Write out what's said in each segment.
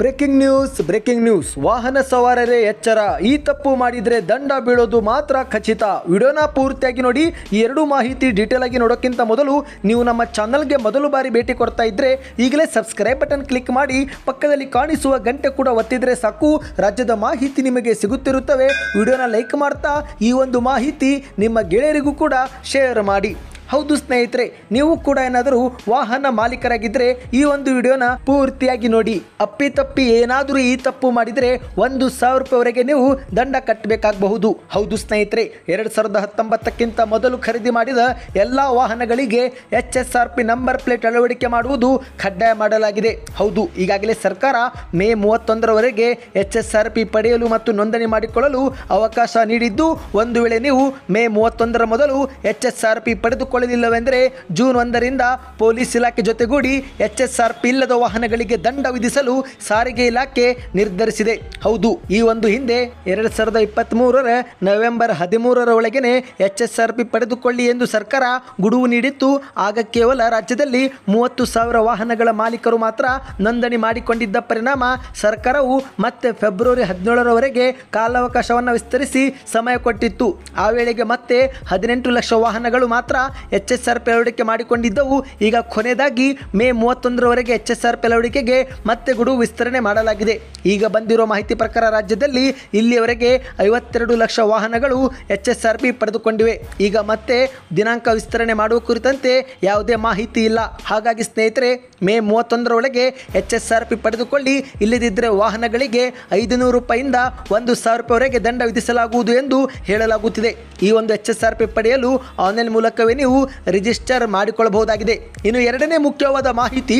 Breaking news ವಾಹನ ಸವಾರರೇ ಎಚ್ಚರ. ಈ ತಪ್ಪು ಮಾಡಿದರೆ ದಂಡ ಬೀಳೋದು ಮಾತ್ರ ಖಚಿತ. ವಿಡಿಯೋನ ಪೂರ್ತಿಯಾಗಿ ನೋಡಿ. ಈ ಎರಡು ಮಾಹಿತಿ ಡೀಟೇಲ್ ಆಗಿ ನೋಡೋಕ್ಕಿಂತ ಮೊದಲು ನೀವು ನಮ್ಮ ಚಾನಲ್ಗೆ ಮೊದಲು ಬಾರಿ ಭೇಟಿ ಕೊಡ್ತಾ ಇದ್ರೆ ಈಗಲೇ ಸಬ್ಸ್ಕ್ರೈಬ್ ಬಟನ್ ಕ್ಲಿಕ್ ಮಾಡಿ ಪಕ್ಕದಲ್ಲಿ ಕಾಣಿಸುವ ಗಂಟೆ ಕೂಡ ಒತ್ತಿದ್ರೆ ಸಾಕು. ರಾಜ್ಯದ ಮಾಹಿತಿ ನಿಮಗೆ ಸಿಗುತ್ತಿರುತ್ತವೆ. ವಿಡಿಯೋನ ಲೈಕ್ ಮಾಡ್ತಾ ಈ ಒಂದು ಮಾಹಿತಿ ನಿಮ್ಮ ಗೆಳೆಯರಿಗೂ ಕೂಡ ಶೇರ್ ಮಾಡಿ. ಹೌದು ಸ್ನೇಹಿತರೆ, ನೀವು ಕೂಡ ಏನಾದರೂ ವಾಹನ ಮಾಲೀಕರಾಗಿದ್ದರೆ ಈ ಒಂದು ವಿಡಿಯೋನ ಪೂರ್ತಿಯಾಗಿ ನೋಡಿ. ಅಪ್ಪಿತಪ್ಪಿ ಏನಾದರೂ ಈ ತಪ್ಪು ಮಾಡಿದರೆ 1,000 ರೂಪಾಯಿವರೆಗೆ ನೀವು ದಂಡ ಕಟ್ಟಬೇಕಾಗಬಹುದು. ಹೌದು ಸ್ನೇಹಿತರೆ, 2019ಕ್ಕಿಂತ ಮೊದಲು ಖರೀದಿ ಮಾಡಿದ ಎಲ್ಲ ವಾಹನಗಳಿಗೆ HSRP ನಂಬರ್ ಪ್ಲೇಟ್ ಅಳವಡಿಕೆ ಮಾಡುವುದು ಕಡ್ಡಾಯ ಮಾಡಲಾಗಿದೆ. ಹೌದು, ಈಗಾಗಲೇ ಸರ್ಕಾರ ಮೇ 31ರವರೆಗೆ HSRP ಪಡೆಯಲು ಮತ್ತು ನೋಂದಣಿ ಮಾಡಿಕೊಳ್ಳಲು ಅವಕಾಶ ನೀಡಿದ್ದು, ಒಂದು ವೇಳೆ ನೀವು ಮೇ 31ರ ಮೊದಲು HSRP ಪಡೆದುಕೊಳ್ಳಲಿಲ್ಲವೆಂದರೆ ಜೂನ್ 1ರಿಂದ ಪೊಲೀಸ್ ಇಲಾಖೆ ಜೊತೆಗೂಡಿ HSRP ಇಲ್ಲದ ವಾಹನಗಳಿಗೆ ದಂಡ ವಿಧಿಸಲು ಸಾರಿಗೆ ಇಲಾಖೆ ನಿರ್ಧರಿಸಿದೆ. ಹೌದು, ಈ ಒಂದು ಹಿಂದೆ 2023ರ ನವೆಂಬರ್ 13ರ ಒಳಗೆನೆ HSRP ಪಡೆದುಕೊಳ್ಳಿ ಎಂದು ಸರ್ಕಾರ ಗುಡುವು ನೀಡಿತ್ತು. ಆಗ ಕೇವಲ ರಾಜ್ಯದಲ್ಲಿ 30,000 ವಾಹನಗಳ ಮಾಲೀಕರು ಮಾತ್ರ ನೋಂದಣಿ ಮಾಡಿಕೊಂಡಿದ್ದ ಪರಿಣಾಮ ಸರ್ಕಾರವು ಮತ್ತೆ ಫೆಬ್ರವರಿ 17ರವರೆಗೆ ಕಾಲಾವಕಾಶವನ್ನು ವಿಸ್ತರಿಸಿ ಸಮಯ ಕೊಟ್ಟಿತ್ತು. ಆ ವೇಳೆಗೆ ಮತ್ತೆ 18 ಲಕ್ಷ ವಾಹನಗಳು ಮಾತ್ರ HSRP ಅಳವಡಿಕೆ ಮಾಡಿಕೊಂಡಿದ್ದವು. ಈಗ ಕೊನೆಯದಾಗಿ ಮೇ 31ರವರೆಗೆ HSRP ಅಳವಡಿಕೆಗೆ ಮತ್ತೆ ಗಡುವು ವಿಸ್ತರಣೆ ಮಾಡಲಾಗಿದೆ. ಈಗ ಬಂದಿರೋ ಮಾಹಿತಿ ಪ್ರಕಾರ ರಾಜ್ಯದಲ್ಲಿ ಇಲ್ಲಿಯವರೆಗೆ 52 ಲಕ್ಷ ವಾಹನಗಳು HSRP ಪಡೆದುಕೊಂಡಿವೆ. ಈಗ ಮತ್ತೆ ದಿನಾಂಕ ವಿಸ್ತರಣೆ ಮಾಡುವ ಕುರಿತಂತೆ ಯಾವುದೇ ಮಾಹಿತಿ ಇಲ್ಲ. ಹಾಗಾಗಿ ಸ್ನೇಹಿತರೆ, ಮೇ 31ರೊಳಗೆ HSRP ಪಡೆದುಕೊಳ್ಳಿ. ಇಲ್ಲದಿದ್ದರೆ ವಾಹನಗಳಿಗೆ 500 ರೂಪಾಯಿಯಿಂದ 1,000 ರೂಪಾಯಿವರೆಗೆ ದಂಡ ವಿಧಿಸಲಾಗುವುದು ಎಂದು ಹೇಳಲಾಗುತ್ತಿದೆ. ಈ ಒಂದು HSRP ಪಡೆಯಲು ಆನ್ಲೈನ್ ಮೂಲಕವೇ ನೀವು ರಿಜಿಸ್ಟರ್ ಮಾಡಿಕೊಳ್ಳಬಹುದಾಗಿದೆ. ಇನ್ನು ಎರಡನೇ ಮುಖ್ಯವಾದ ಮಾಹಿತಿ,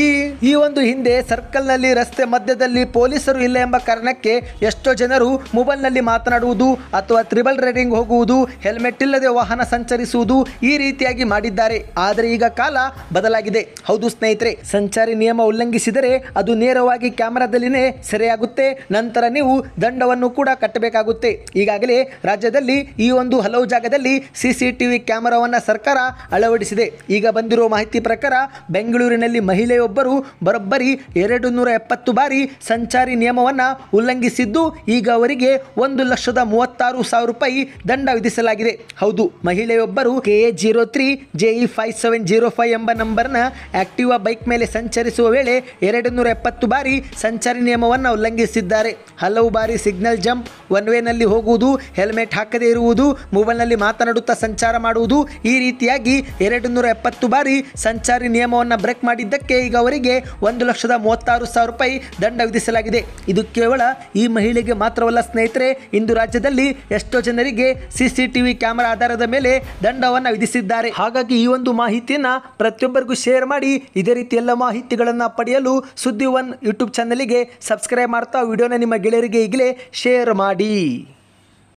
ಈ ಒಂದು ಹಿಂದೆ ಸರ್ಕಲ್ನಲ್ಲಿ ರಸ್ತೆ ಮಧ್ಯದಲ್ಲಿ ಪೊಲೀಸರು ಇಲ್ಲ ಎಂಬ ಕಾರಣಕ್ಕೆ ಎಷ್ಟೋ ಜನರು ಮೊಬೈಲ್ನಲ್ಲಿ ಮಾತನಾಡುವುದು ಅಥವಾ ತ್ರಿಬಲ್ ರೈಡಿಂಗ್ ಹೋಗುವುದು, ಹೆಲ್ಮೆಟ್ ಇಲ್ಲದೆ ವಾಹನ ಸಂಚರಿಸುವುದು ಈ ರೀತಿಯಾಗಿ ಮಾಡಿದ್ದಾರೆ. ಆದರೆ ಈಗ ಕಾಲ ಬದಲಾಗಿದೆ. ಹೌದು ಸ್ನೇಹಿತರೆ, ಸಂಚಾರಿ ನಿಯಮ ಉಲ್ಲಂಘಿಸಿದರೆ ಅದು ನೇರವಾಗಿ ಕ್ಯಾಮೆರಾದಲ್ಲಿನೇ ಸೆರೆಯಾಗುತ್ತೆ. ನಂತರ ನೀವು ದಂಡವನ್ನು ಕೂಡ ಕಟ್ಟಬೇಕಾಗುತ್ತೆ. ಈಗಾಗಲೇ ರಾಜ್ಯದಲ್ಲಿ ಈ ಒಂದು ಹಲವು ಜಾಗದಲ್ಲಿ CCTV ಕ್ಯಾಮೆರಾವನ್ನು ಸರ್ಕಾರ ಅಳವಡಿಸಿದೆ. ಈಗ ಬಂದಿರುವ ಮಾಹಿತಿ ಪ್ರಕಾರ ಬೆಂಗಳೂರಿನಲ್ಲಿ ಮಹಿಳೆಯೊಬ್ಬರು ಬರೋಬ್ಬರಿ 270 ಬಾರಿ ಸಂಚಾರಿ ನಿಯಮವನ್ನು ಉಲ್ಲಂಘಿಸಿದ್ದು, ಈಗ ಅವರಿಗೆ 1,36,000 ರೂಪಾಯಿ ದಂಡ ವಿಧಿಸಲಾಗಿದೆ. ಹೌದು, ಮಹಿಳೆಯೊಬ್ಬರು KA03 JE5705 ಎಂಬ ನಂಬರ್ನ ಆಕ್ಟಿವಾ ಬೈಕ್ ಮೇಲೆ ಸಂಚರಿಸುವ ವೇಳೆ 270 ಬಾರಿ ಸಂಚಾರಿ ನಿಯಮವನ್ನು ಉಲ್ಲಂಘಿಸಿದ್ದಾರೆ. ಹಲವು ಬಾರಿ ಸಿಗ್ನಲ್ ಜಂಪ್, ಒನ್ ವೇನಲ್ಲಿ ಹೋಗುವುದು, ಹೆಲ್ಮೆಟ್ ಹಾಕದೇ ಇರುವುದು, ಮೊಬೈಲ್ನಲ್ಲಿ ಮಾತನಾಡುತ್ತಾ ಸಂಚಾರ ಮಾಡುವುದು, ಈ ರೀತಿಯಾಗಿ 270 ಬಾರಿ ಸಂಚಾರಿ ನಿಯಮವನ್ನು ಬ್ರೇಕ್ ಮಾಡಿದ್ದಕ್ಕೆ ಈಗ ಅವರಿಗೆ 1,36,000 ರೂಪಾಯಿ ದಂಡ ವಿಧಿಸಲಾಗಿದೆ. ಇದು ಕೇವಲ ಈ ಮಹಿಳೆಗೆ ಮಾತ್ರವಲ್ಲ ಸ್ನೇಹಿತರೆ, ಇಂದು ರಾಜ್ಯದಲ್ಲಿ ಎಷ್ಟೋ ಜನರಿಗೆ CCTV ಕ್ಯಾಮೆರಾ ಆಧಾರದ ಮೇಲೆ ದಂಡವನ್ನು ವಿಧಿಸಿದ್ದಾರೆ. ಹಾಗಾಗಿ ಈ ಒಂದು ಮಾಹಿತಿಯನ್ನು ಪ್ರತಿಯೊಬ್ಬರಿಗೂ ಶೇರ್ ಮಾಡಿ. ಇದೇ ರೀತಿ ಎಲ್ಲ ಮಾಹಿತಿಗಳನ್ನು ಪಡೆಯಲು ಸುದ್ದಿ 1 ಯೂಟ್ಯೂಬ್ ಚಾನಲ್ಗೆ ಸಬ್ಸ್ಕ್ರೈಬ್ ಮಾಡ್ತಾ ವಿಡಿಯೋನ ನಿಮ್ಮ ಗೆಳೆಯರಿಗೆ ಈಗಲೇ ಶೇರ್ ಮಾಡಿ.